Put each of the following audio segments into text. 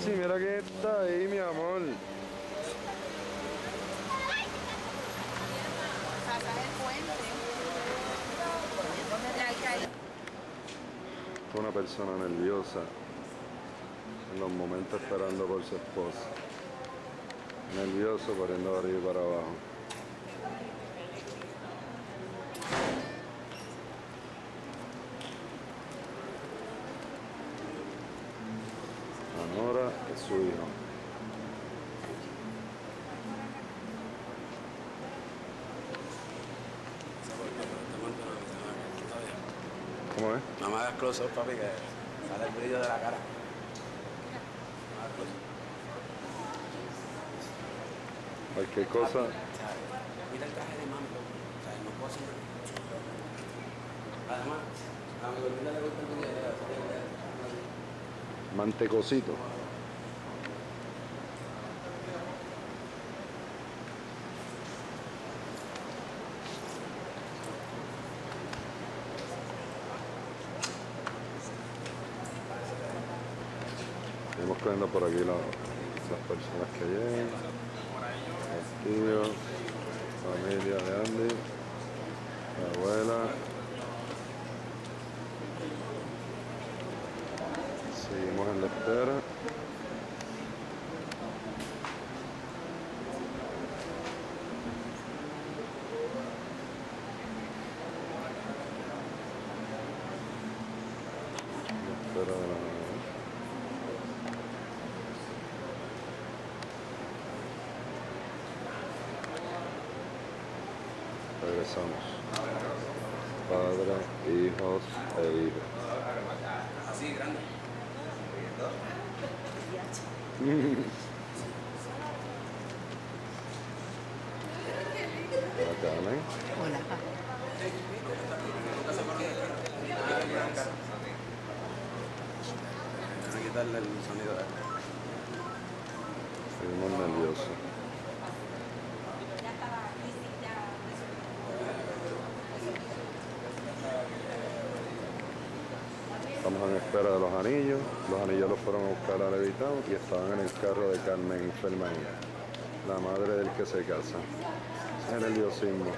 Alexi, mira que está ahí, mi amor. Pasar el puente. Una persona nerviosa en los momentos esperando por su esposa. Nervioso corriendo de arriba y para abajo. Anora es su hijo. ¿Cómo es? No me hagas close up, papi, que sale el brillo de la cara. Cualquier cosa. Papi, mira el traje de mami, loco. O sea, no puedo hacer nada. Además, a mi gordita le gusta el video de Mantecosito. Seguimos cogiendo por aquí las personas que llegan. Los tíos, familia de Andy, la abuela. Seguimos en la espera. Espera de la... Regresamos. Padre, hijos e hijas. así, grande. Carmen. Hola. Voy a quitarle el sonido de él. Seguimos nerviosos. Estamos en espera de los anillos. Los anillos los fueron a buscar a Levitown y estaban en el carro de Carmen Fermain, la madre del que se casa. Ese es el nerviosismo.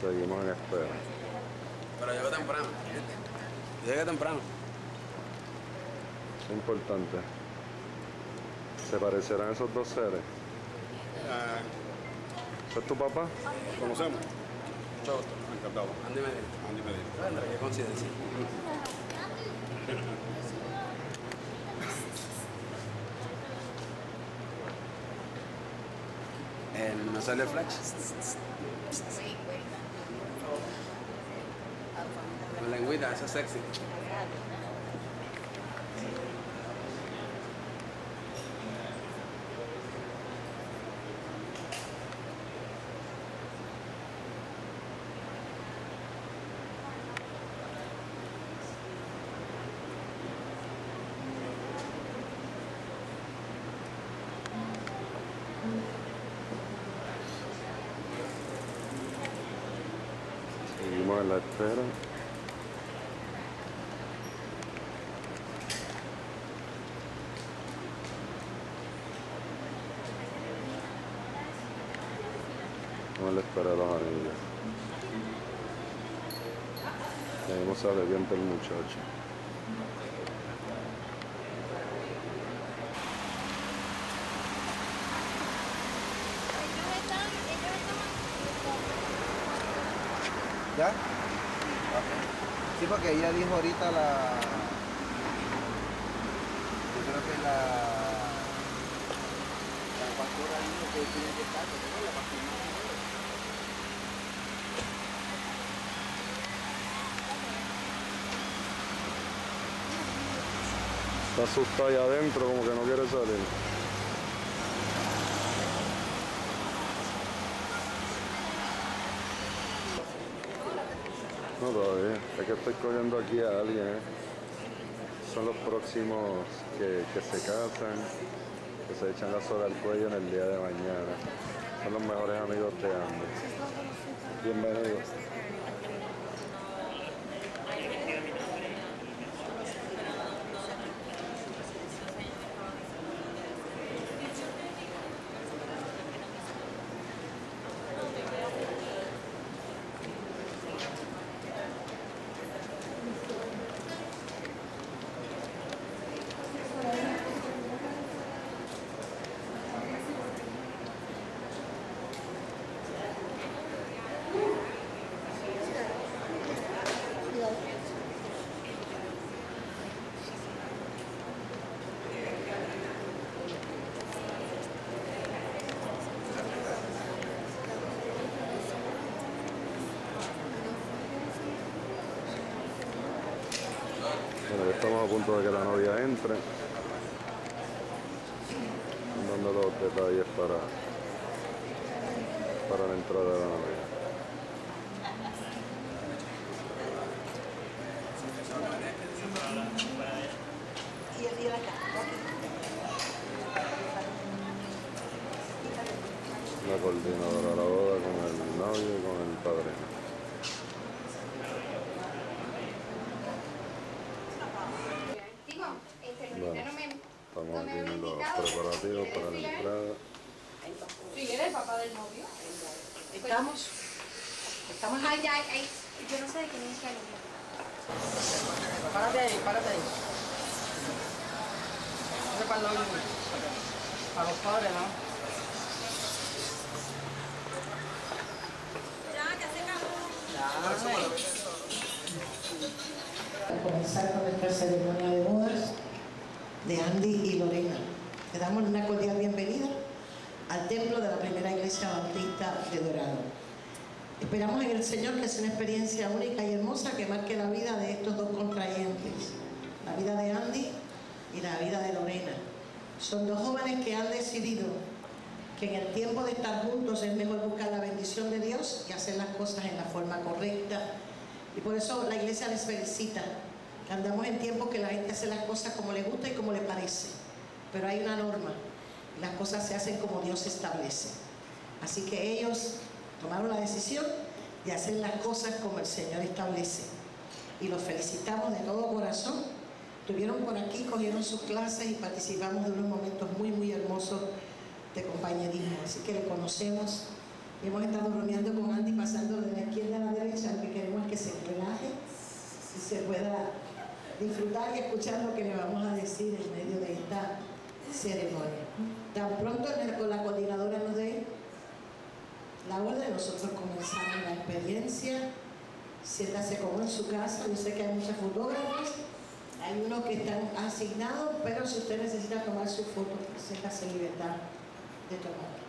Seguimos en espera. Pero llego temprano, ¿viste? Llegué temprano. Es importante. ¿Se parecerán esos dos seres? ¿Ese es tu papá? ¿Conocemos? Mucho gusto. Encantado. Andy Medina. Andy Medina. André, qué coincidencia. ¿No sale el flash? Con lengüita, eso es sexy. Seguimos en la espera. Vamos a la espera de los anillos. Seguimos arrepiento el muchacho. ¿Ya? Sí, porque ella dijo ahorita yo creo que la pastora dijo que tiene que estar, porque no, la pastora no. Está asustado ahí adentro, como que no quiere salir. No todavía, es que estoy cogiendo aquí a alguien, Son los próximos que se casan, que se echan la soga al cuello en el día de mañana. Son los mejores amigos de Andy. Bienvenidos. Bueno, ya estamos a punto de que la novia entre, dando los detalles para la entrada de la novia. La coordinadora de la boda con el novio y con el padrino. Bueno, estamos aquí en los preparativos para la entrada. Sí, era el papá del novio. Estamos Ay, yo no sé de quién es que lo Párate ahí, párate ahí. Eso es para el novio. Para los padres, ¿no? Para comenzar con nuestra ceremonia de bodas de Andy y Lorena. Le damos una cordial bienvenida al templo de la primera iglesia bautista de Dorado. Esperamos en el Señor que sea una experiencia única y hermosa que marque la vida de estos dos contrayentes, la vida de Andy y la vida de Lorena. Son dos jóvenes que han decidido que en el tiempo de estar juntos es mejor buscar la bendición de Dios y hacer las cosas en la forma correcta. Y por eso la iglesia les felicita, que andamos en tiempos que la gente hace las cosas como le gusta y como le parece. Pero hay una norma, y las cosas se hacen como Dios establece. Así que ellos tomaron la decisión de hacer las cosas como el Señor establece. Y los felicitamos de todo corazón. Estuvieron por aquí, cogieron sus clases y participamos de unos momentos muy, muy hermosos de compañerismo. Así que le conocemos. Y hemos estado bromeando con Andy, pasando de la izquierda a la derecha. Lo que queremos es que se relaje y se pueda disfrutar y escuchar lo que le vamos a decir en medio de esta ceremonia. Tan pronto con la coordinadora nos dé la orden, nosotros comenzamos la experiencia. Siéntase como en su casa. Yo sé que hay muchos fotógrafos, hay unos que están asignados, pero si usted necesita tomar su foto, siéntase en libertad de tomar.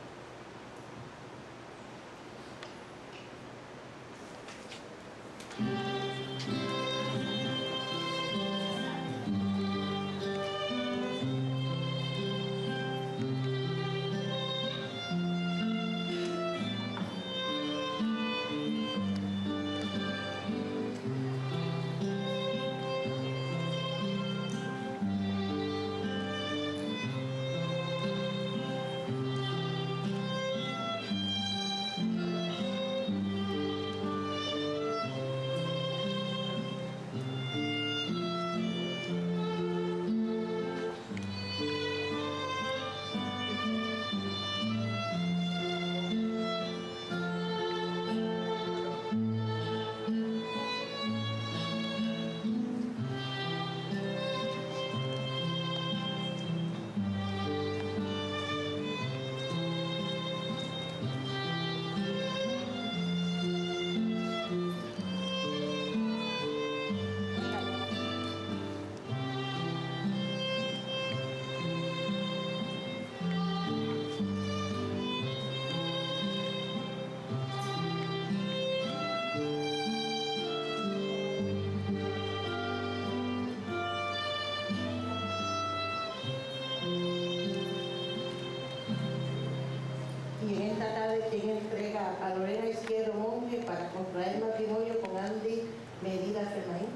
Quien entrega a Lorena Izquierdo Monge para contraer matrimonio con Andy Medina Fermaín.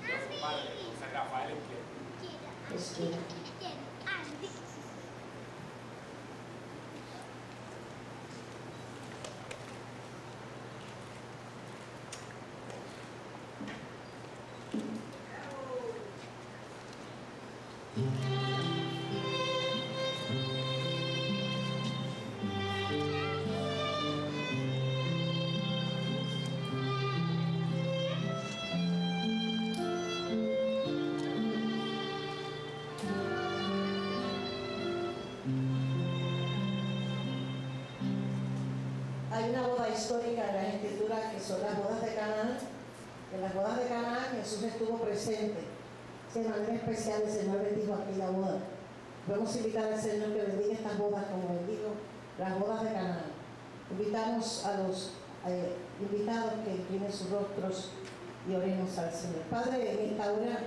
Su padre, José Rafael Izquierdo. Hay una boda histórica en las Escrituras que son las bodas de Canaán. En las bodas de Canaán Jesús estuvo presente. De manera especial el Señor bendijo aquí la boda. Vamos a invitar al Señor que bendiga estas bodas como bendijo las bodas de Canaán. Invitamos a los invitados que inclinen sus rostros y oremos al Señor. Padre, en esta hora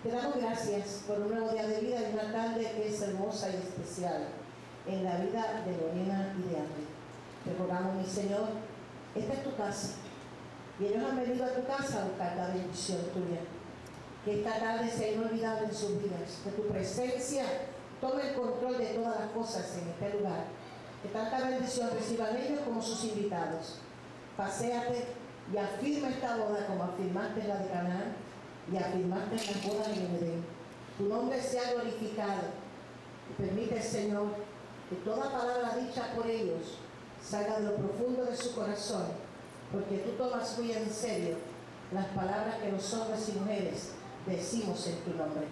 Te damos gracias por un nuevo día de vida y una tarde que es hermosa y especial en la vida de Lorena y de Andy. Te rogamos, mi Señor, esta es tu casa y ellos han venido a tu casa a buscar la bendición tuya. Que esta tarde sea inolvidable en sus vidas, que tu presencia tome el control de todas las cosas en este lugar. Que tanta bendición reciban ellos como sus invitados. Paséate y afirma esta boda como afirmaste en la de Canaán y afirmaste en las bodas en Edén. Tu nombre sea glorificado. Y permite, Señor, que toda palabra dicha por ellos salga de lo profundo de su corazón, porque tú tomas muy en serio las palabras que los hombres y mujeres decimos en tu nombre.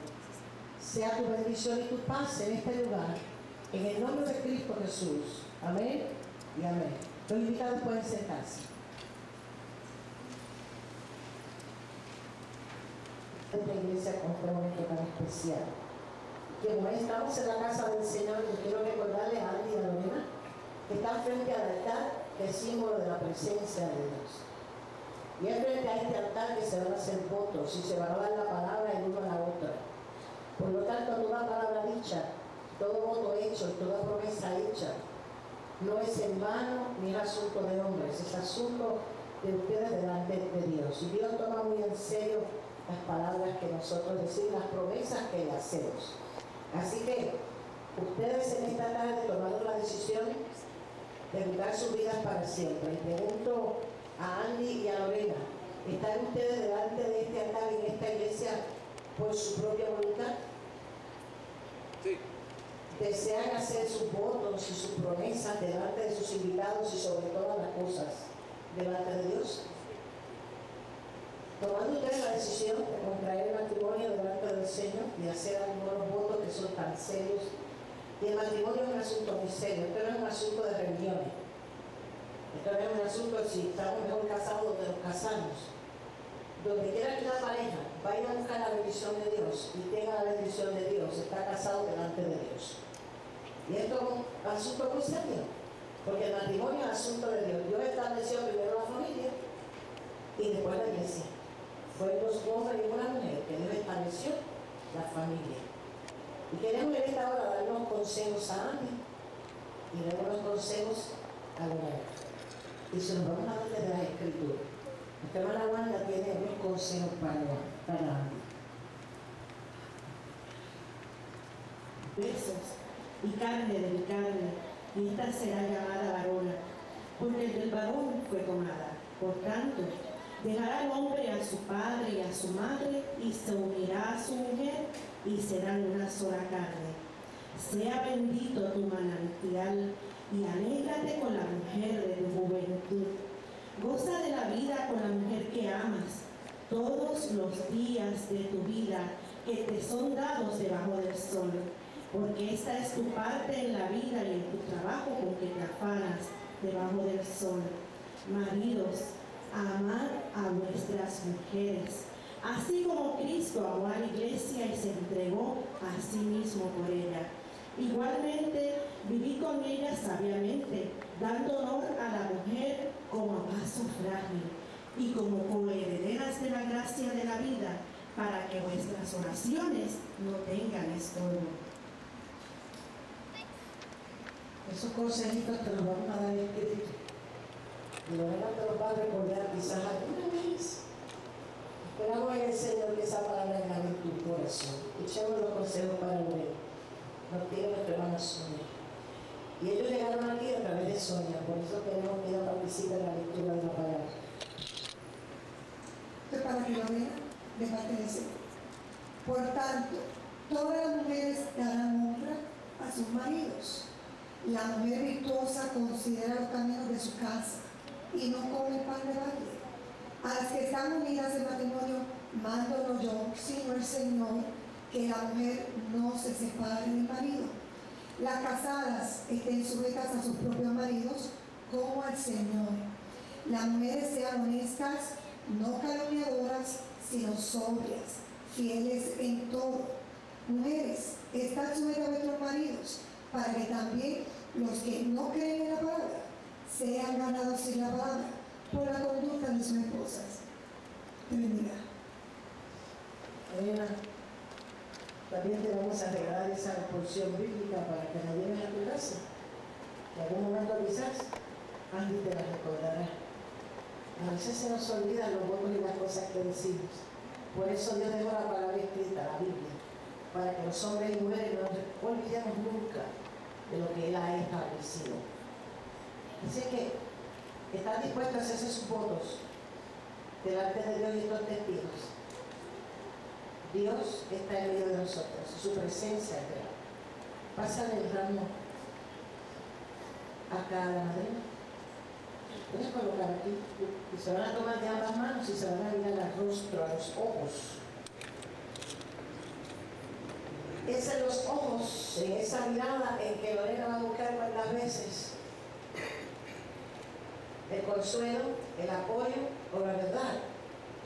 Sea tu bendición y tu paz en este lugar, en el nombre de Cristo Jesús. Amén y amén. Los invitados pueden sentarse. Esta iglesia con este momento tan especial. Que como estamos en la casa del Señor, yo quiero recordarle a Andy y a Lorena que están frente al altar, que es símbolo de la presencia de Dios. Y es frente a este altar que se van a hacer votos y se van a dar la palabra el uno a la otra. Por lo tanto, toda palabra dicha, todo voto hecho y toda promesa hecha no es en vano ni es asunto de hombres, es asunto de ustedes delante de Dios. Y Dios toma muy en serio las palabras que nosotros decimos, las promesas que le hacemos. Así que ustedes en esta tarde tomaron la decisión de educar sus vidas para siempre. Y pregunto a Andy y a Lorena, ¿están ustedes delante de este altar en esta iglesia por su propia voluntad? Sí. ¿Desean hacer sus votos y sus promesas delante de sus invitados y sobre todas las cosas delante de Dios? Tomando ustedes la decisión de contraer el matrimonio delante del Señor y hacer algunos votos que son tan serios. Y el matrimonio es un asunto muy serio, esto no es un asunto de religiones. Esto no es un asunto de si estamos mejor casados donde nos casamos. Donde quiera que una pareja vaya a buscar la bendición de Dios y tenga la bendición de Dios, está casado delante de Dios. Y esto es un asunto muy serio, porque el matrimonio es asunto de Dios. Dios estableció primero la familia y después la iglesia. Fue dos hombres y una mujer que Dios estableció la familia. Y queremos en esta hora dar unos consejos a Andy y dar unos consejos a Lorena. Y se los vamos a dar desde la Escritura. Nuestra hermana Wanda tiene unos consejos para Andy. Huesos y carne de mi carne, y esta será llamada varona, porque del varón fue tomada. Por tanto, dejará el hombre a su padre y a su madre, y se unirá a su mujer, y serán una sola carne. Sea bendito tu manantial, y alégrate con la mujer de tu juventud. Goza de la vida con la mujer que amas, todos los días de tu vida que te son dados debajo del sol, porque esta es tu parte en la vida y en tu trabajo con que te afanas debajo del sol. Maridos, amad a vuestras mujeres, así como Cristo amó a la iglesia y se entregó a sí mismo por ella. Igualmente, viví con ella sabiamente, dando honor a la mujer como a vaso frágil y como coherederas de la gracia de la vida, para que vuestras oraciones no tengan estorbo. Esos consejitos te los vamos a dar escritos. Y Lorena te los va a recordar quizás alguna vez. Esperamos en el Señor que esa palabra gane en tu corazón. Echemos los consejos para Lorena. Nos tiene nuestra hermana Sonia. Y ellos llegaron aquí a través de Sonia, por eso queremos que ella participe en la lectura de la palabra. Esto es para que Lorena de parte del Señor. Por tanto, todas las mujeres darán honra a sus maridos. La mujer virtuosa considera los caminos de su casa y no come pan de balde. A las que están unidas en matrimonio, mando no yo, sino el Señor, que la mujer no se separe del marido. Las casadas estén sujetas a sus propios maridos como al Señor. Las mujeres sean honestas, no calumniadoras, sino sobrias, fieles en todo. Mujeres, están sujetas a vuestros maridos, para que también los que no creen en la palabra sean ganados sin la palabra por la conducta de sus esposas. Te bendiga. Elena, También te vamos a regalar esa porción bíblica para que la lleves a tu casa. En algún momento quizás Andy te la recordará. A veces se nos olvidan los votos y las cosas que decimos. Por eso Dios dejó la palabra escrita, la Biblia, para que los hombres y mujeres no olvidemos nunca de lo que Él ha establecido. Así que, ¿estás dispuesto a hacerse sus votos delante de Dios y estos testigos? Dios está en medio de nosotros, su presencia es real. Pásale el ramo acá a la madrina. Puedes colocar aquí y se van a tomar de ambas manos y se van a mirar al rostro, a los ojos. Es en los ojos, en esa mirada en que Lorena va a buscar cuantas veces el consuelo, el apoyo o la verdad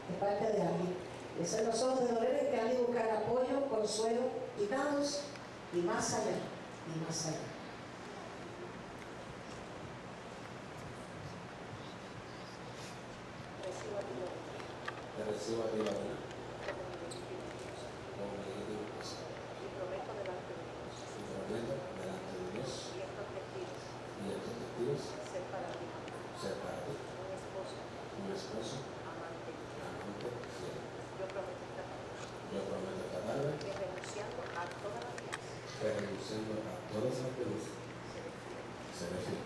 de parte de alguien. Es en los ojos de Lorena en que alguien buscar apoyo, consuelo, quitados y más allá, y más allá. Te recibo a ti, Lorena, como mi Dios. Y prometo delante de Dios y estos testigos ser para ti un esposo amante fiel. Yo prometo esta tarde que renunciando a todas las vidas seré fiel.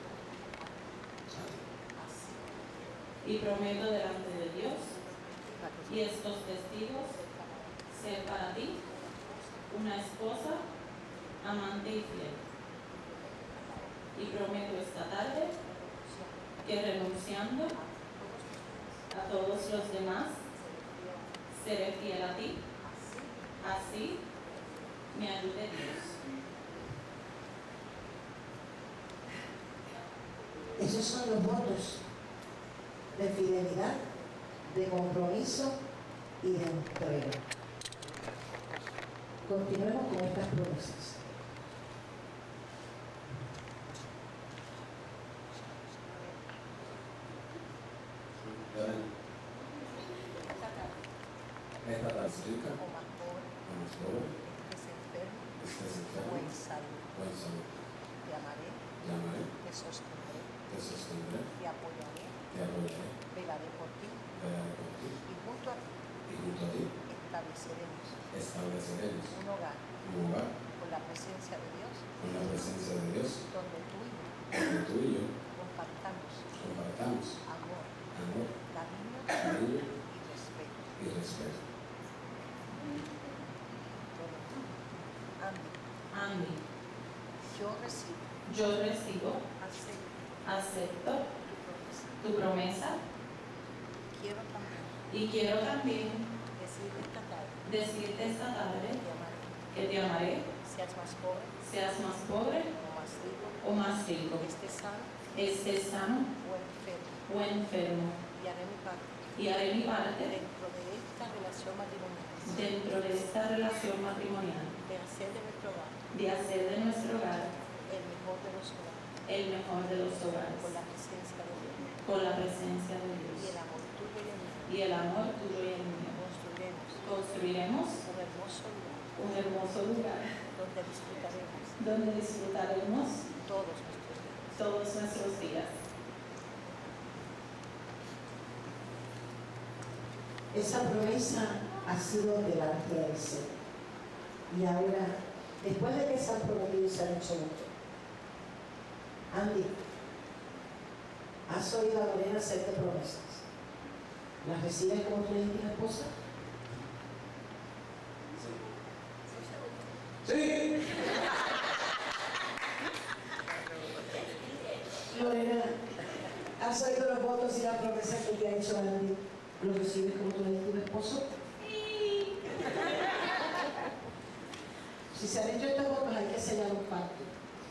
Y prometo delante de Dios y estos testigos ser para ti una esposa, amante y fiel. Y prometo esta tarde que renunciando a todos los demás seré fiel a ti. Así me ayude Dios. Esos son los votos de fidelidad, de compromiso y de entrega. Continuemos con estas promesas. Esta tan rica, o más pobre, estés enfermo, o en salud. Te amaré, te sostendré, te apoyaré, velaré por ti, y junto a ti estableceremos un hogar con la presencia de Dios, donde tú y yo compartamos amor, cariño y respeto. Andy, yo recibo, acepto tu promesa y quiero también decirte esta tarde que te amaré, seas más pobre o más rico, estés sano o enfermo, y haré mi parte dentro de esta relación matrimonial, de hacer de nuestro hogar el mejor de los hogares, con la presencia de Dios y el amor tuyo y el mío. Construiremos un hermoso lugar donde disfrutaremos todos nuestros días. Esa promesa ha sido delante del Señor. Y ahora, después de que se han prometido y se han hecho mucho, Andy, ¿has oído a Lorena hacerte promesas? ¿Las recibes como tu legítima esposa? Sí. Lorena, ¿has oído los votos y las promesas que te ha hecho Andy? ¿Los recibes como tu legítimo esposo? Sí. Si se han hecho estos votos hay que sellar un pacto.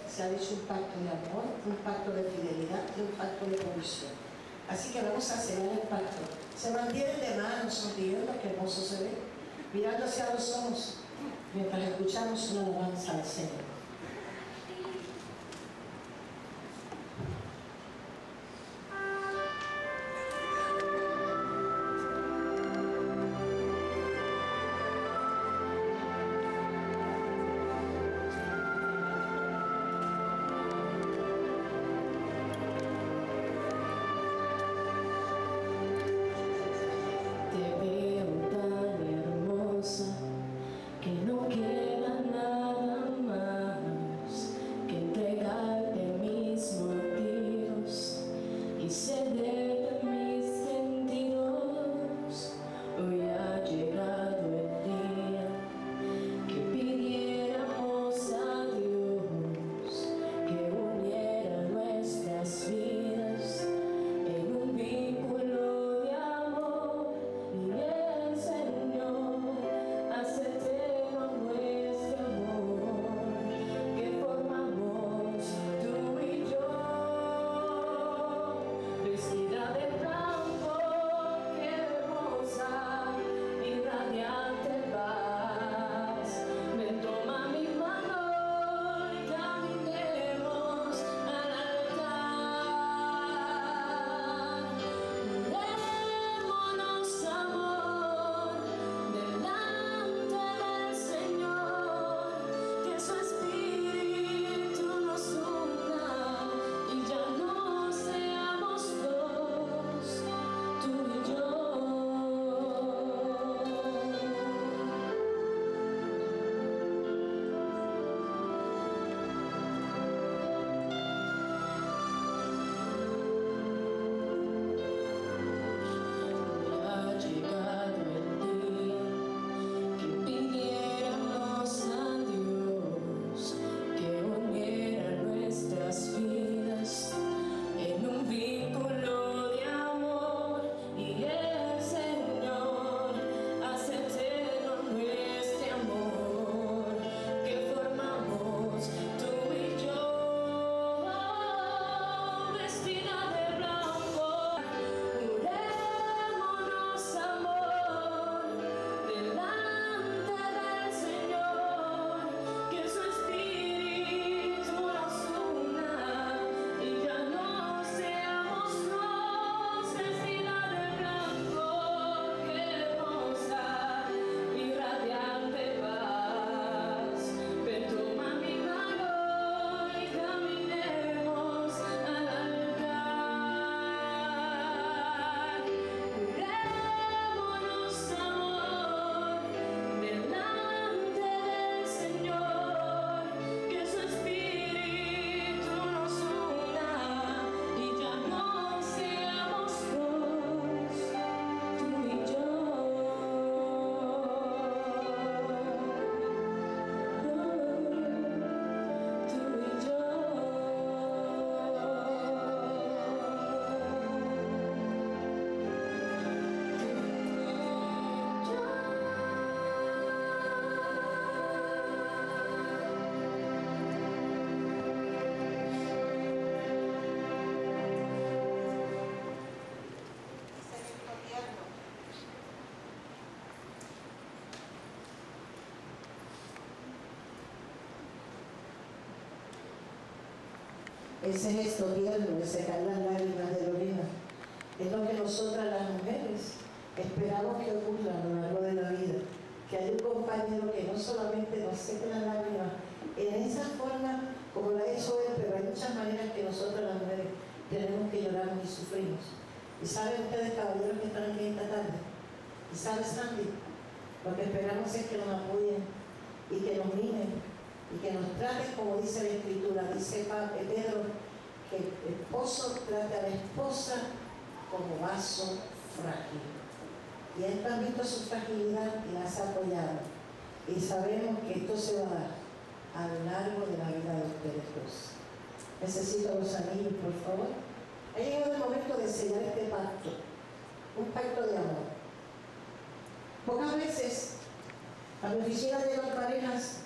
Se ha hecho un pacto de amor, un pacto de fidelidad y un pacto de provisión. Así que vamos a sellar el pacto. Se mantienen de manos, sonriendo, que hermoso se ve, mirando hacia los ojos, mientras escuchamos una alabanza al Señor. ese gesto tierno de secar las lágrimas de Lorena, es lo que nosotras las mujeres esperamos que ocurra a lo largo de la vida. Que haya un compañero que no solamente nos seque las lágrimas en esa forma como lo ha hecho él, pero hay muchas maneras que nosotras las mujeres tenemos que llorar y sufrimos. ¿Y saben ustedes, caballeros que están aquí esta tarde? ¿Y sabe Sandy? Lo que esperamos es que nos apoyen y que nos miren y que nos traten como dice la Escritura. Dice Pedro que el esposo trate a la esposa como vaso frágil. Y él han visto su fragilidad y las ha apoyado. Y sabemos que esto se va a dar a lo largo de la vida de ustedes dos. Necesito los anillos, por favor. Ha llegado el momento de sellar este pacto, un pacto de amor. Pocas veces a mi oficina llegan parejas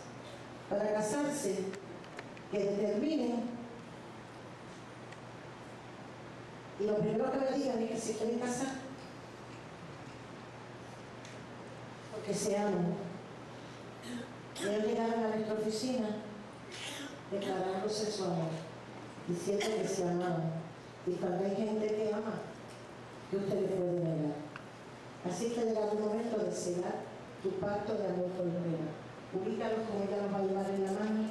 para casarse que determinen y lo primero que me digan es que se quieren casar porque se aman. Y ellos llegaron a nuestra oficina declarándose su amor, diciendo que se amaban. Y cuando hay gente que ama, que usted le puede negar. Así que ha llegado el momento de sellar tu pacto de amor con Lorena. Ubícalos como ella nos va a llevar en la mano.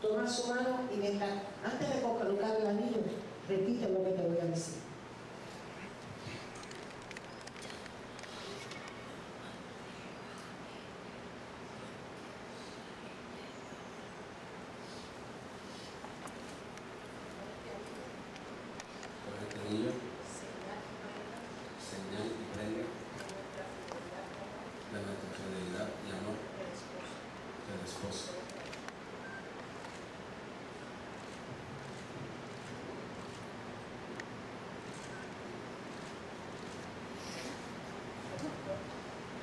Toma su mano y mientras, antes de colocar el anillo, repite lo que te voy a decir. Señal y prenda de nuestra fidelidad y amor del esposo.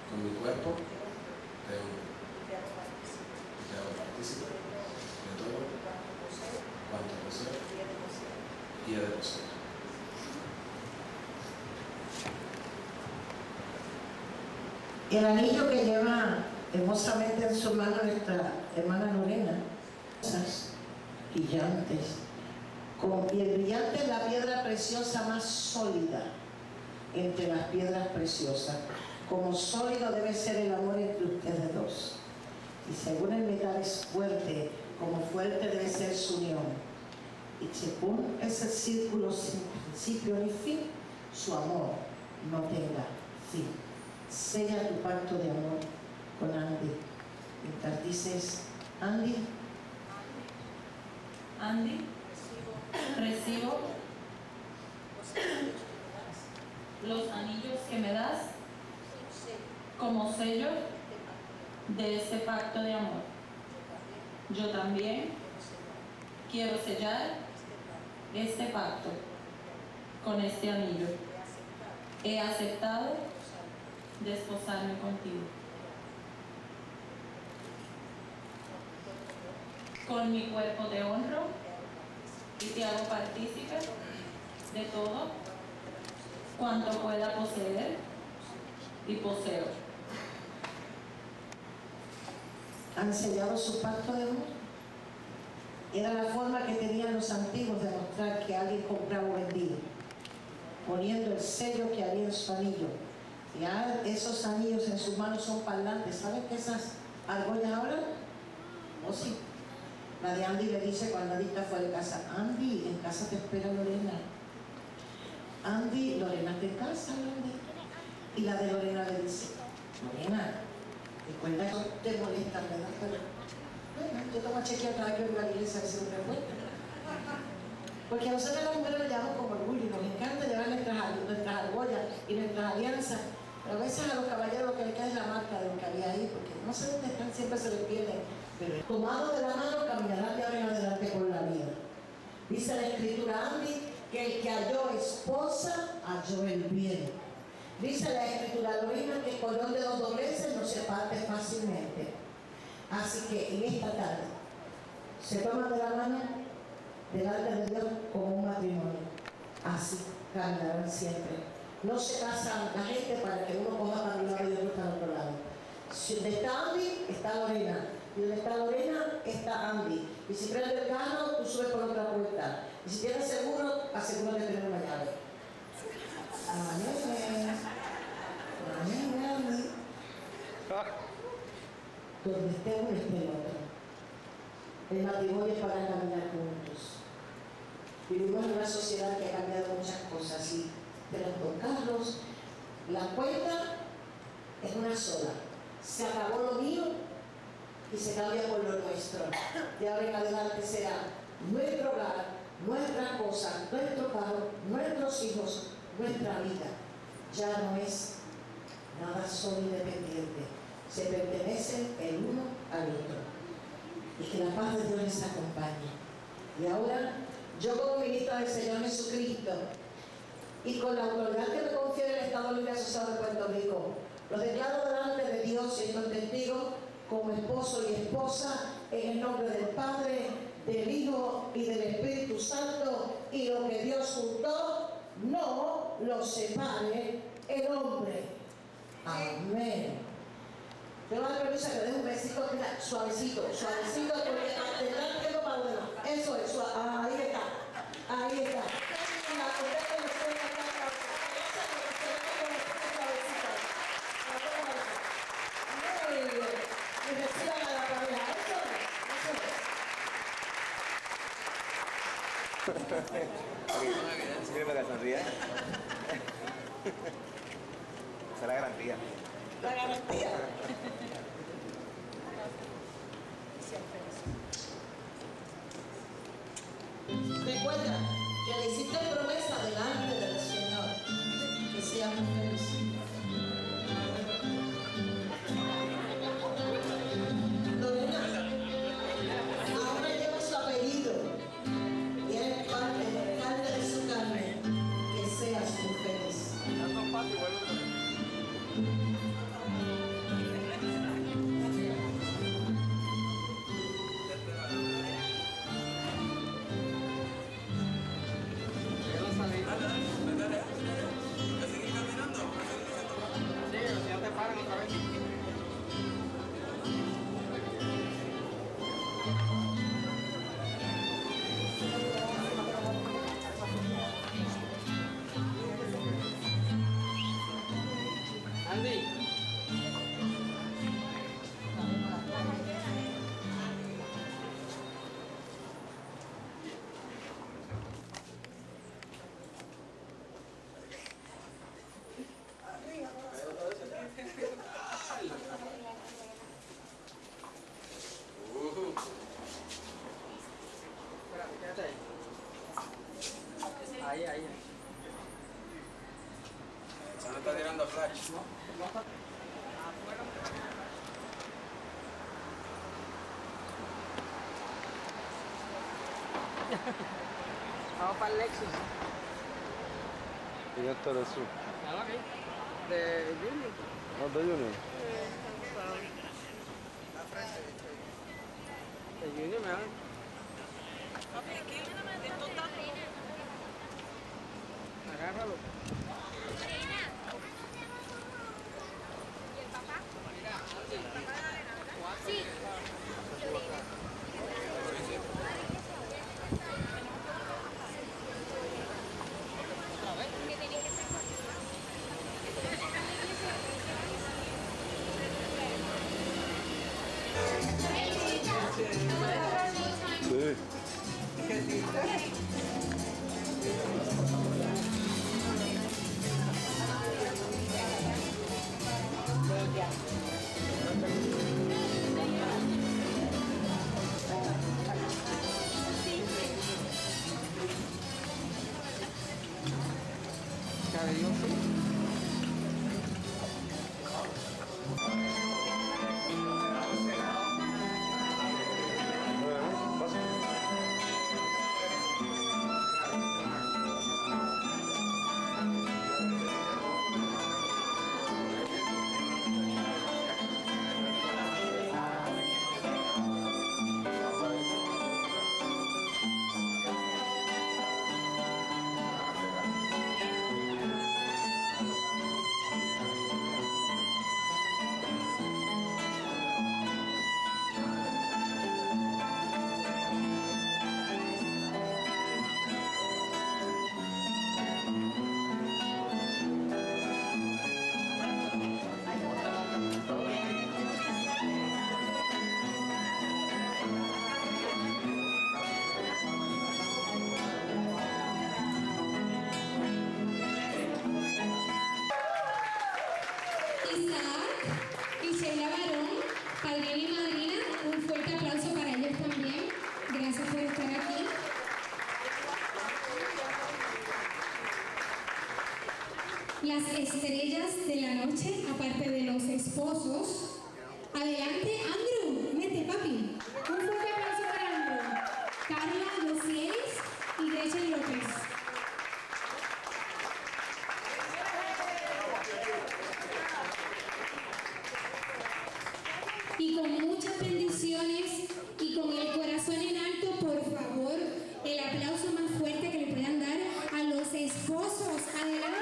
Con mi cuerpo te honro y te hago partícipe de todo cuanto poseo y he de poseer. El anillo que lleva hermosamente en su mano nuestra hermana Lorena, cosas brillantes, y el brillante es la piedra preciosa más sólida entre las piedras preciosas. Como sólido debe ser el amor entre ustedes dos. Y según el metal es fuerte, como fuerte debe ser su unión. Y según ese círculo sin principio ni fin, su amor no tenga fin. Sella tu pacto de amor con Andy. Mientras dices, Andy, recibo los anillos que me das como sello de este pacto de amor. Yo también quiero sellar este pacto con este anillo. He aceptado desposarme contigo. Con mi cuerpo te honro y te hago partícipe de todo cuanto pueda poseer y poseo. ¿Han sellado su pacto de amor? Era la forma que tenían los antiguos de mostrar que alguien compraba o vendía, poniendo el sello que había en su anillo. Ya esos anillos en sus manos son parlantes. ¿Saben qué esas argollas hablan? ¿O sí? La de Andy le dice cuando Andy está fuera de casa, Andy, en casa te espera Lorena. Andy, Lorena te casa, Andy. Y la de Lorena le dice, Lorena, recuerda que eso te molesta, ¿verdad? Pero, bueno, yo tengo que chequear otra vez que vengo a la iglesia a hacer un recuerdo. Porque a nosotros las mujeres lo llamamos como orgullo y nos encanta llevar nuestras argollas y nuestras alianzas. Pero a veces a los caballeros lo que les queda es la marca de lo que había ahí, porque no sé dónde están, siempre se les pierden. Pero tomado de la mano caminarán de ahora en adelante por la vida. Dice la Escritura, Andy, que el que halló esposa, halló el bien. Dice la Escritura, Lorena, que el cordón de dos dobleces no se parte fácilmente. Así que en esta tarde se toman de la mano delante de Dios como un matrimonio. Así caminarán siempre. No se casan la gente para que uno coja para un lado y otro para otro lado. Si donde está Andy, está Lorena. Y donde está Lorena, está Andy. Y si prende el carro, tú subes por otra puerta. Y si tienes seguro, asegúrate de tener una llave. Amén. Amén. Donde esté uno, esté el otro. El matrimonio es para caminar juntos. Vivimos en una sociedad que ha cambiado muchas cosas y tenemos 2 carros, la cuenta es una sola. Se acabó lo mío y se cambia por lo nuestro. De ahora en adelante será nuestro hogar, nuestra cosa, nuestro carro, nuestros hijos, nuestra vida. Ya no es nada solo independiente. Se pertenecen el uno al otro. Y que la paz de Dios les acompañe. Y ahora, yo como ministra del Señor Jesucristo, y con la autoridad que me confiere el Estado Libre Asociado de Puerto Rico, lo declaro delante de Dios y estos testigos como esposo y esposa, en el nombre del Padre, del Hijo y del Espíritu Santo, y lo que Dios juntó, no lo separe el hombre. Amén. Te voy a dar permiso que le dé un besito, mira, suavecito, suavecito, porque tendrán tiempo para lo demás. Eso es, ahí está, ahí está. Muy bien, y reciban a la pareja, eso es. Sígueme la sonrisa. Esa es la garantía. La garantía. Recuerda que le hiciste promesa delante del Señor que sean felices. Lorena, ahora lleva su apellido y eres parte de carne de su carne. Que seas muy feliz. Ahí. Se me está tirando flash. Vamos para el Lexus. ¿Y esto eres tú? De Junior. ¿No de Junior? De Junior, me da. Agárralo. ¿Y el papá? ¿El papá de Renata? Sí. de la noche, aparte de los esposos. Adelante, Andrew, mete papi. Un fuerte aplauso para Andrew. Carla Docieres y Gretchen López. Y con muchas bendiciones y con el corazón en alto, por favor, el aplauso más fuerte que le puedan dar a los esposos. Adelante.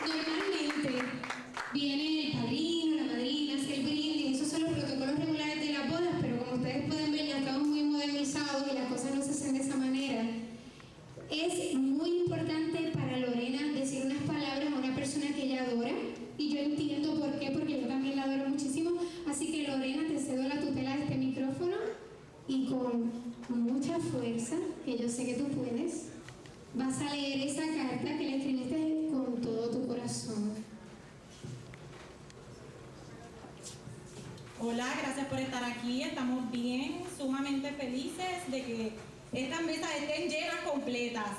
Normalmente viene el padrino, la madrina, hace el brindis, esos son los protocolos regulares de las bodas, pero como ustedes pueden ver ya estamos muy modernizados y las cosas no se hacen de esa manera. Es muy importante para Lorena decir unas palabras a una persona que ella adora, y yo entiendo por qué, porque yo también la adoro muchísimo. Así que Lorena, te cedo la tutela de este micrófono y con mucha fuerza, que yo sé que tú puedes, vas a leer esa carta que le escribiste con todo tu corazón. Hola, gracias por estar aquí. Estamos bien, sumamente felices de que estas mesas estén llenas, completas.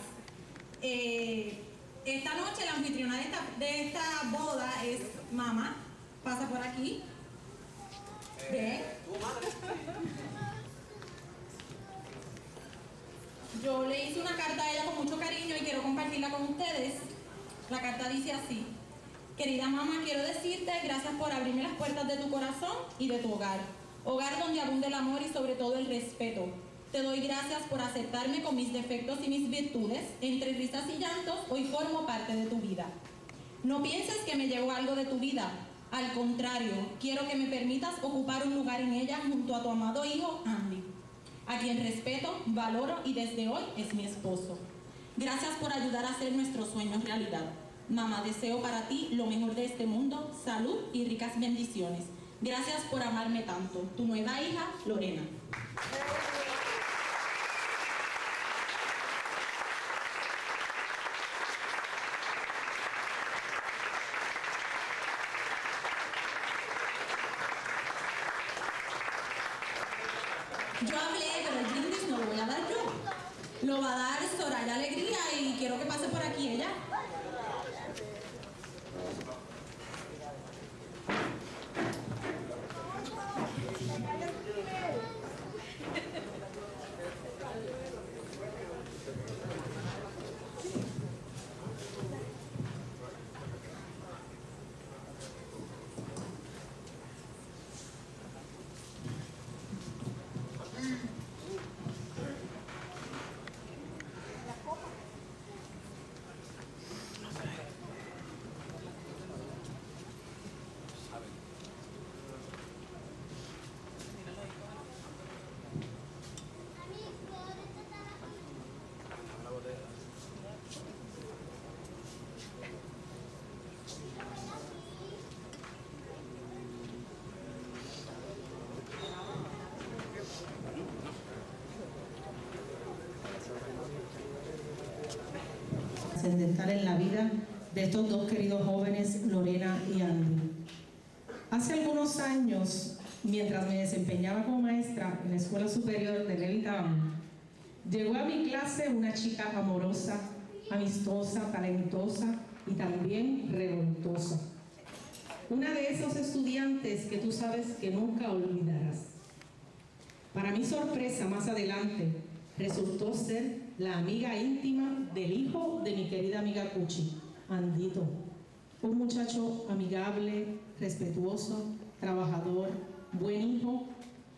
Esta noche la anfitriona de esta boda es Mamá. Pasa por aquí. ¿Ve? Yo le hice una carta a ella con mucho cariño y quiero compartirla con ustedes. La carta dice así: querida mamá, quiero decirte gracias por abrirme las puertas de tu corazón y de tu hogar. Hogar donde abunde el amor y sobre todo el respeto. Te doy gracias por aceptarme con mis defectos y mis virtudes. Entre risas y llantos, hoy formo parte de tu vida. No pienses que me llevo algo de tu vida. Al contrario, quiero que me permitas ocupar un lugar en ella junto a tu amado hijo Andy, a quien respeto, valoro y desde hoy es mi esposo. Gracias por ayudar a hacer nuestros sueños realidad. Mamá, deseo para ti lo mejor de este mundo, salud y ricas bendiciones. Gracias por amarme tanto. Tu nueva hija, Lorena. Yo hablé, pero el brindis no lo voy a dar yo. Lo va a dar Soraya Alegría y quiero que pase por aquí ella. Trascendental en la vida de estos dos queridos jóvenes, Lorena y Andy. Hace algunos años, mientras me desempeñaba como maestra en la Escuela Superior de Levittown, llegó a mi clase una chica amorosa, amistosa, talentosa y también revoltosa. Una de esos estudiantes que tú sabes que nunca olvidarás. Para mi sorpresa, más adelante, resultó ser la amiga íntima del hijo de mi querida amiga Cuchi, Andito. Un muchacho amigable, respetuoso, trabajador, buen hijo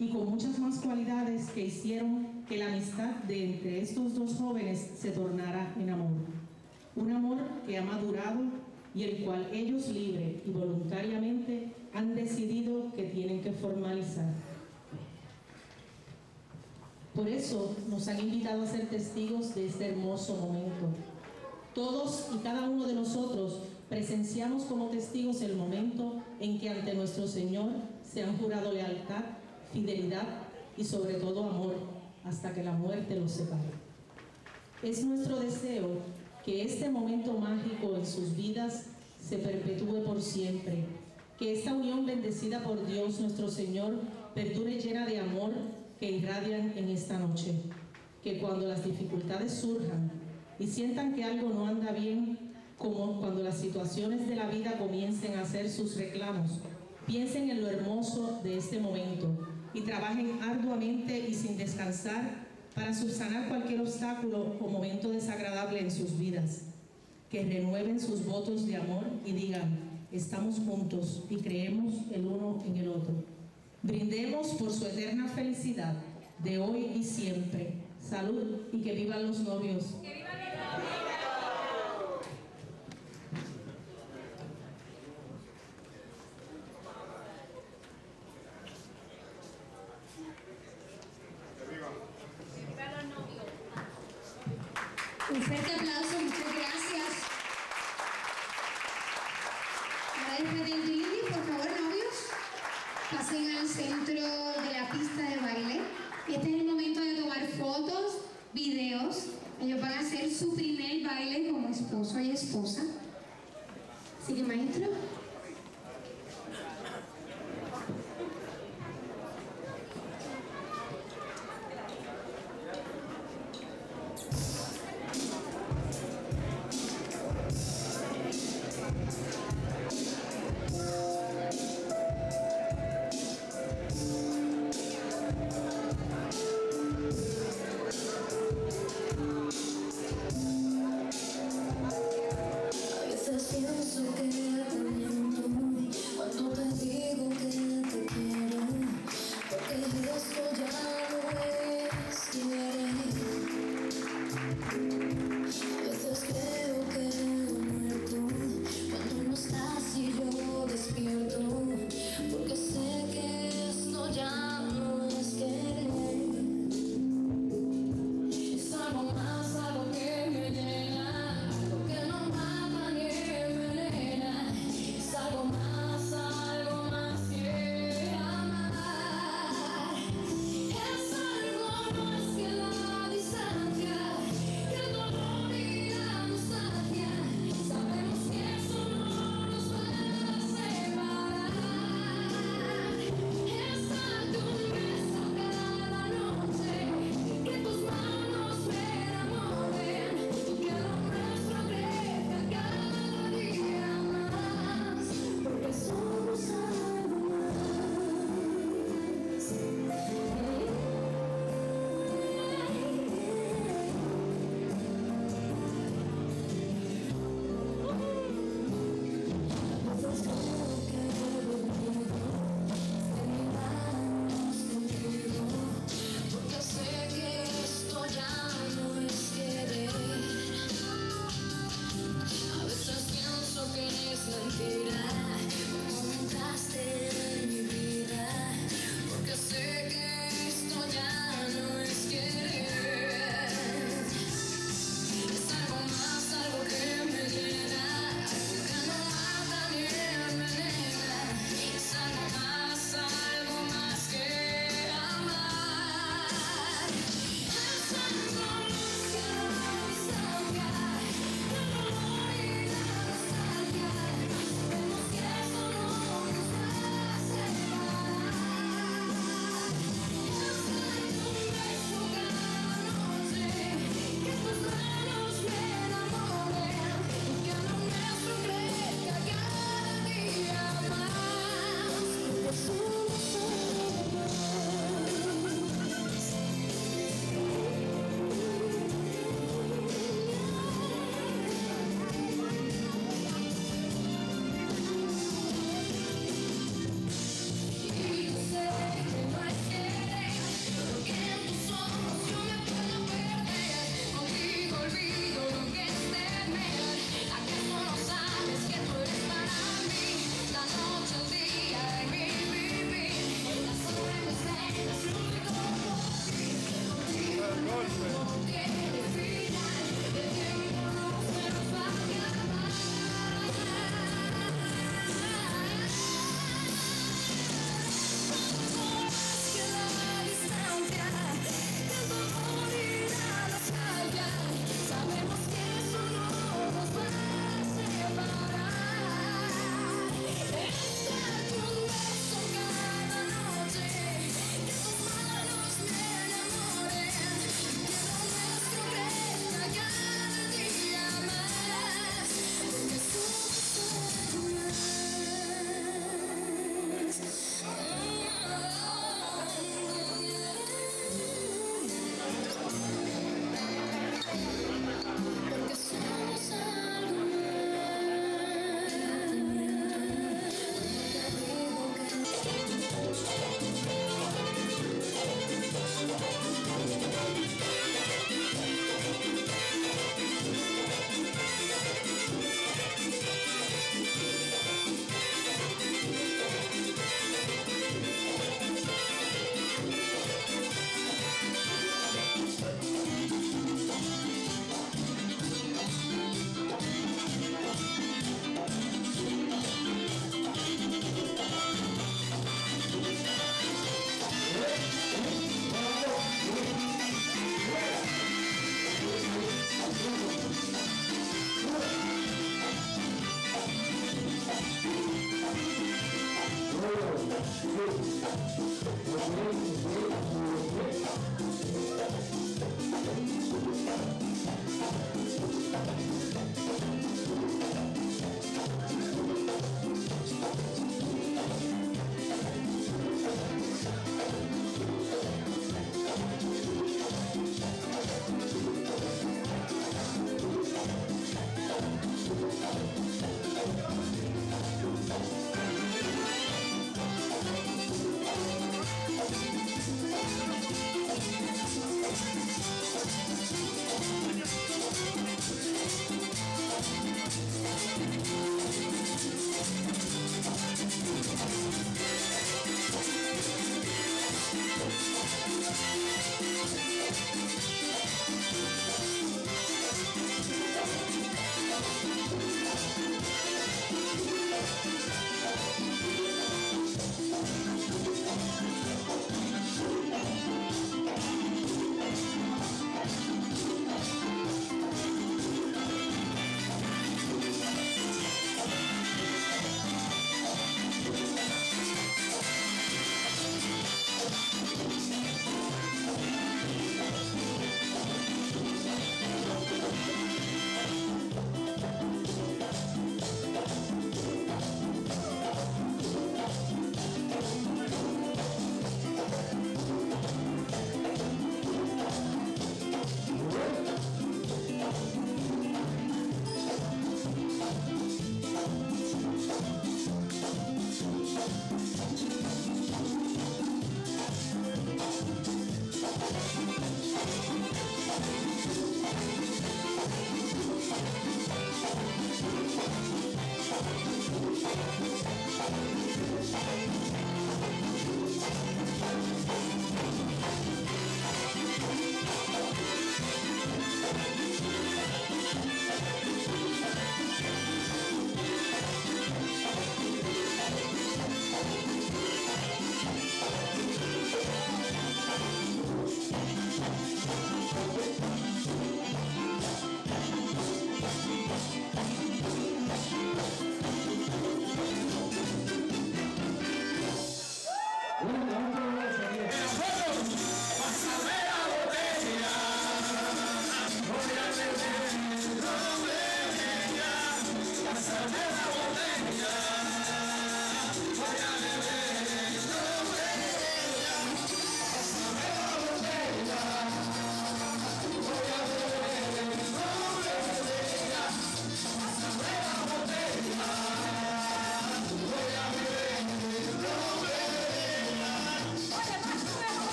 y con muchas más cualidades que hicieron que la amistad de entre estos dos jóvenes se tornara en amor. Un amor que ha madurado y el cual ellos libre y voluntariamente han decidido que tienen que formalizar. Por eso nos han invitado a ser testigos de este hermoso momento. Todos y cada uno de nosotros presenciamos como testigos el momento en que ante nuestro Señor se han jurado lealtad, fidelidad y sobre todo amor, hasta que la muerte los separe. Es nuestro deseo que este momento mágico en sus vidas se perpetúe por siempre, que esta unión bendecida por Dios nuestro Señor perdure llena de amor que irradian en esta noche, que cuando las dificultades surjan y sientan que algo no anda bien, como cuando las situaciones de la vida comiencen a hacer sus reclamos, piensen en lo hermoso de este momento y trabajen arduamente y sin descansar para subsanar cualquier obstáculo o momento desagradable en sus vidas. Que renueven sus votos de amor y digan: estamos juntos y creemos el uno en el otro. Brindemos por su eterna felicidad de hoy y siempre. Salud y que vivan los novios. ¡Que vivan los novios! Un fuerte aplauso, muchas gracias. Ahora después del brindis, por favor, novios, pasen al centro de la pista de baile. Y este es el momento de tomar fotos, videos. Ellos van a hacer su primer baile como esposo y esposa. Así que, maestro. A veces pienso que también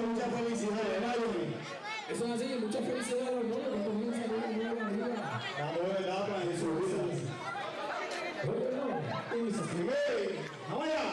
Muchas felicidades, Mario. Eso es así, muchas felicidades a los niños que comienzan una nueva vida. La nueva etapa en su vida. Y dice, primero, vamos allá.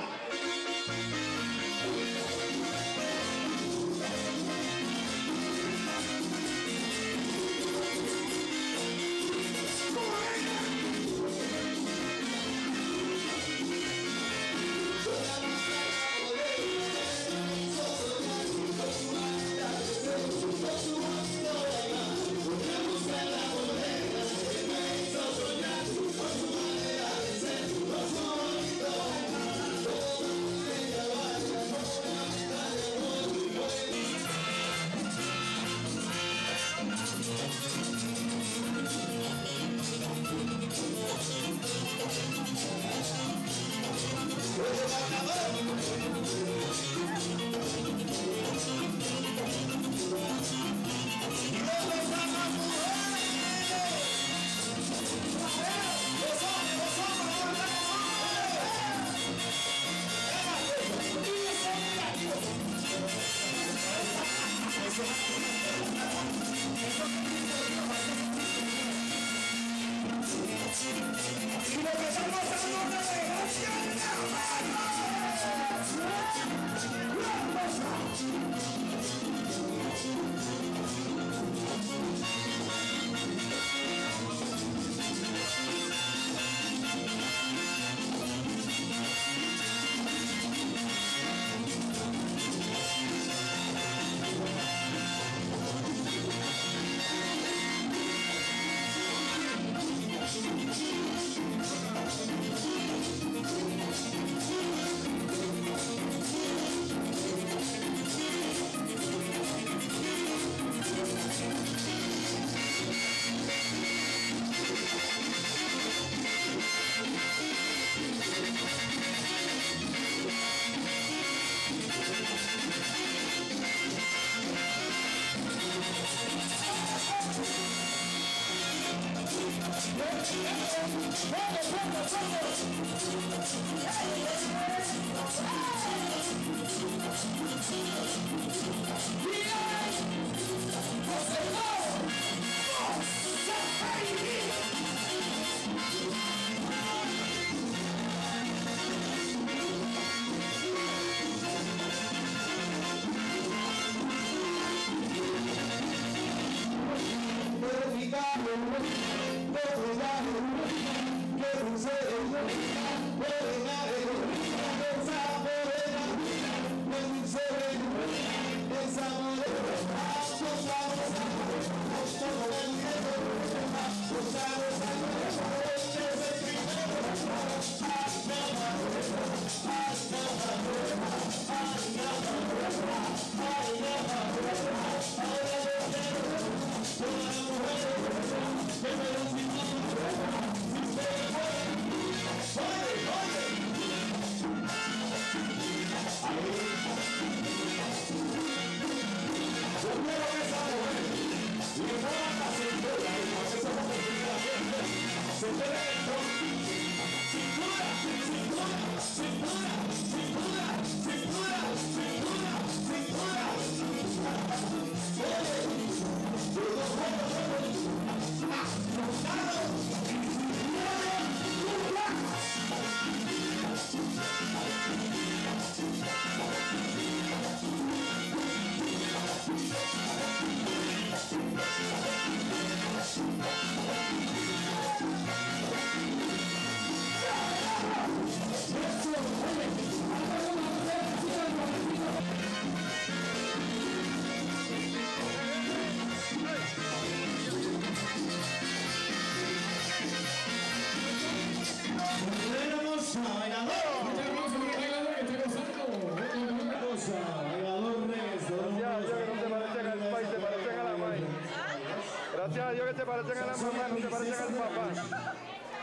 Gracias a Dios que se parecen a la mamá, no se parecen al papá.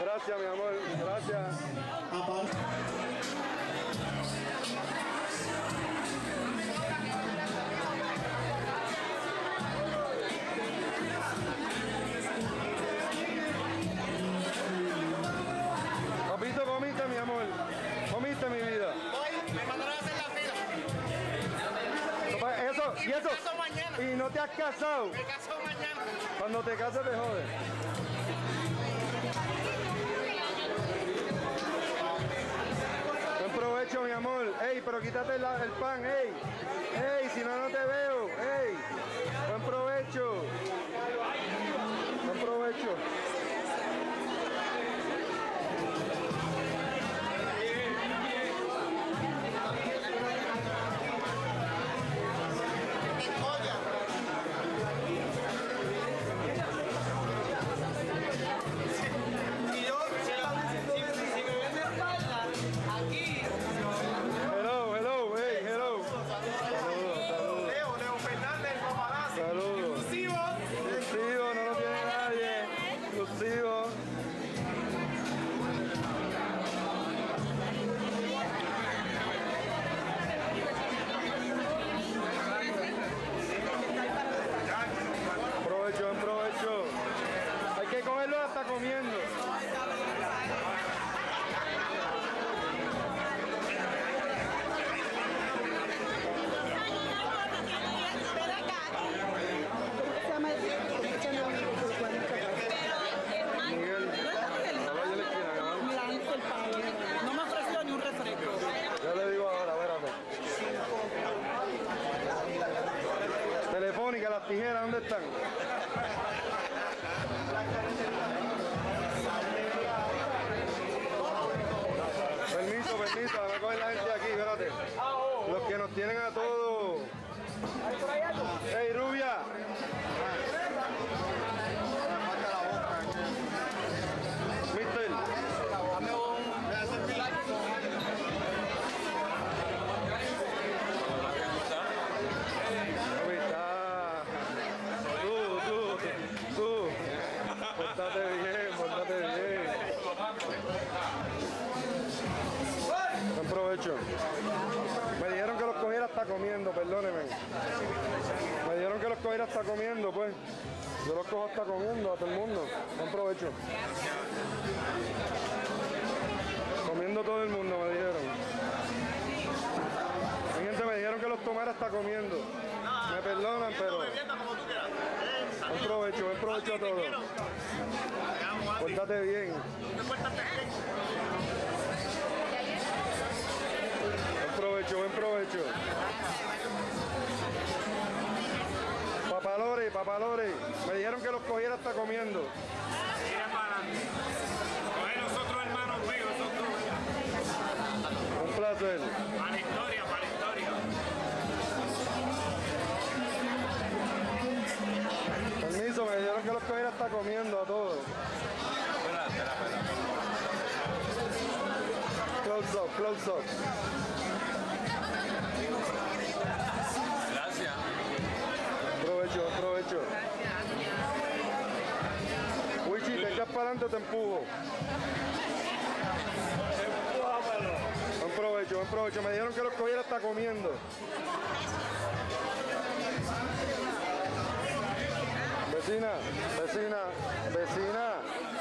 Gracias, mi amor. Gracias. caso mañana. ¿Y no te has casado? Me caso mañana. Cuando te cases te jodes. Buen provecho, mi amor. Ey, pero quítate el pan, ey. Ey, si no, no te veo. Ey, buen provecho. Buen provecho. Comiendo. No me ofreció ni un refresco. Yo le digo ahora, espérate. Telefónica, las tijeras, ¿dónde están? Permiso, me coge la gente aquí, espérate. Los que nos tienen a todos. ¡Ey, rubia! Mister. Tú. Pórtate bien. Buen provecho. Me dijeron que los cogiera hasta comiendo, perdóneme. Me dijeron que los cogiera hasta comiendo, pues. Yo los cojo hasta comiendo a todo el mundo. Buen provecho. Comiendo todo el mundo, me dijeron. Mi gente, me dijeron que los tomara hasta comiendo. Me perdonan, pero... Buen provecho a todos. Pórtate bien. Buen provecho. Papalores. Me dijeron que los cogiera hasta comiendo. Mira para adelante. Coge nosotros, hermanos míos, nosotros. Un placer. Para la historia. Permiso, me dijeron que los cogiera hasta comiendo a todos. Espera. Close up. Gracias. Provecho. Wichi, te echas para adelante o te empujo. Buen provecho. Me dijeron que los cogiera hasta comiendo.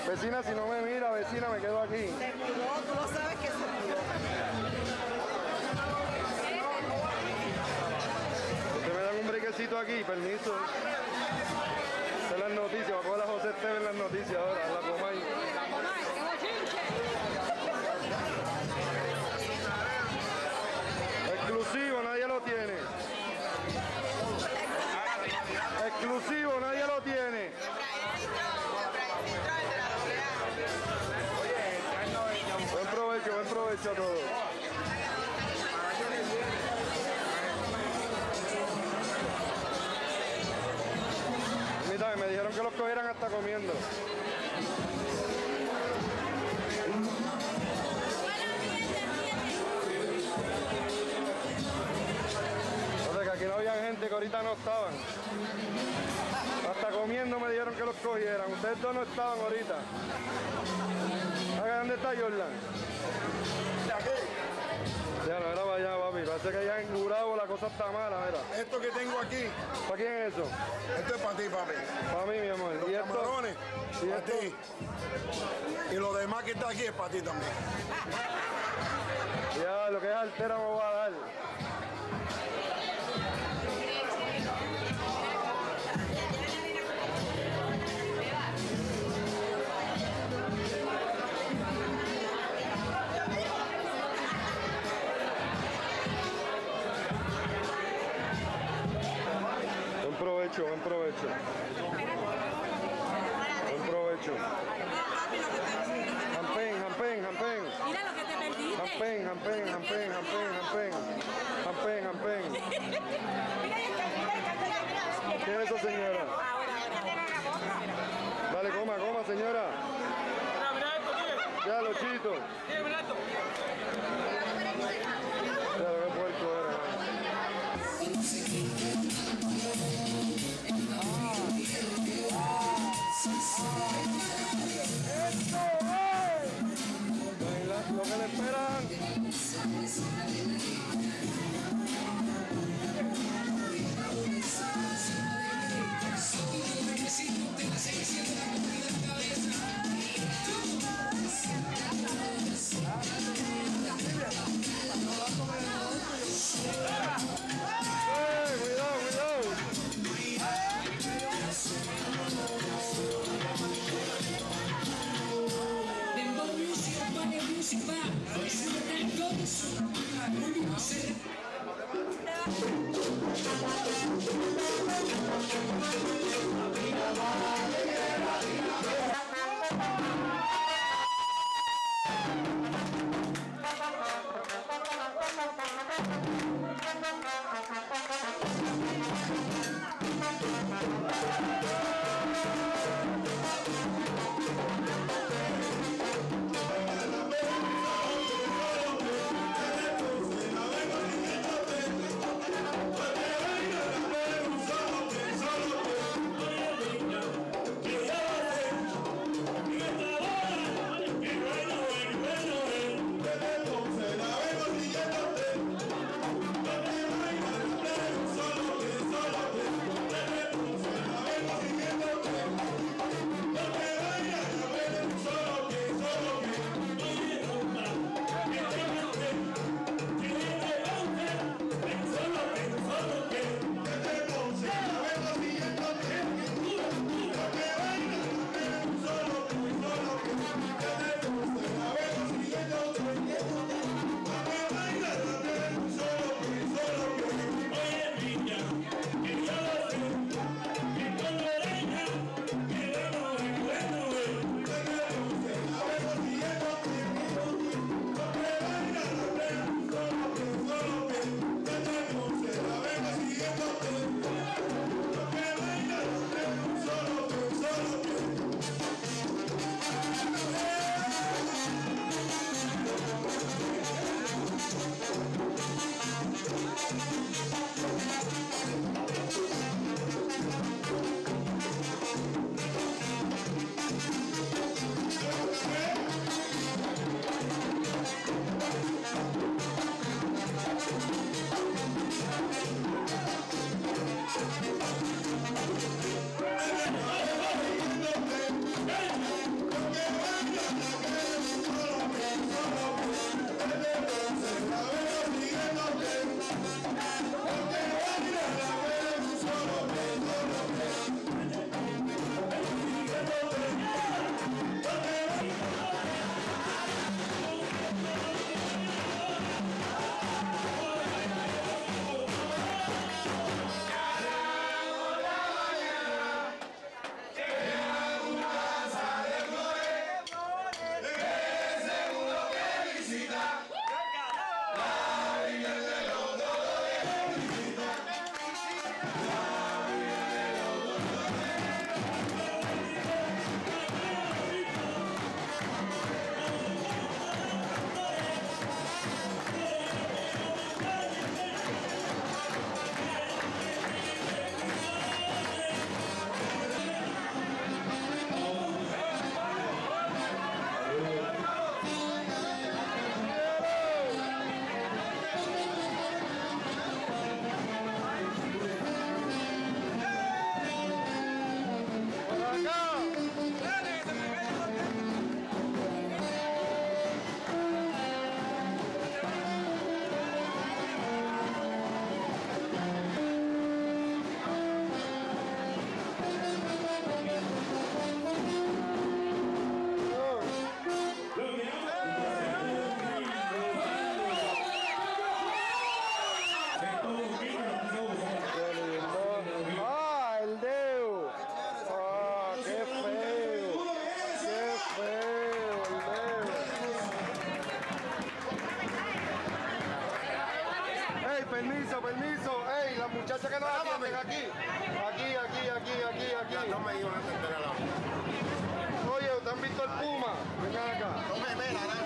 Vecina, si no me mira, vecina, me quedo aquí. Tú lo sabes que se mudó. Ustedes me dan un brequecito aquí, permiso. Esta es las noticias, voy a coger a José Esteban en las noticias ahora, en la Comay. Exclusivo, nadie lo tiene. Buen provecho a todos. Mira, me dijeron que los cogieran hasta comiendo. Entonces, que aquí no había gente, que ahorita no estaban. Hasta comiendo me dijeron que los cogieran. Ustedes dos no estaban ahorita. ¿Dónde está Jordan? Ya no era para allá, papi. Parece que allá en Gurabo la cosa está mala, mira. Esto que tengo aquí. ¿Para quién es eso? Esto es para ti, papi. Para mí, mi amor. Los ¿Y esto? camarones, ¿Y para esto? ti. Y lo demás que está aquí es para ti también. Ya, lo que es altera me voy a dar. provecho, buen provecho. Buen provecho. Jampen, jampen, jampen. Mira lo que te perdiste. Jampen, jampen, jampen, jampen, jampen. Jampen, jampen. ¿Qué es eso, señora? Dale, coma, coma, señora. Ya, los chitos. Ya, qué puerco era. Lo que le esperan. Cuidado, cuidado. No me iban a atender a la. Oye, ¿te han visto el puma? Vengan acá. No me velan,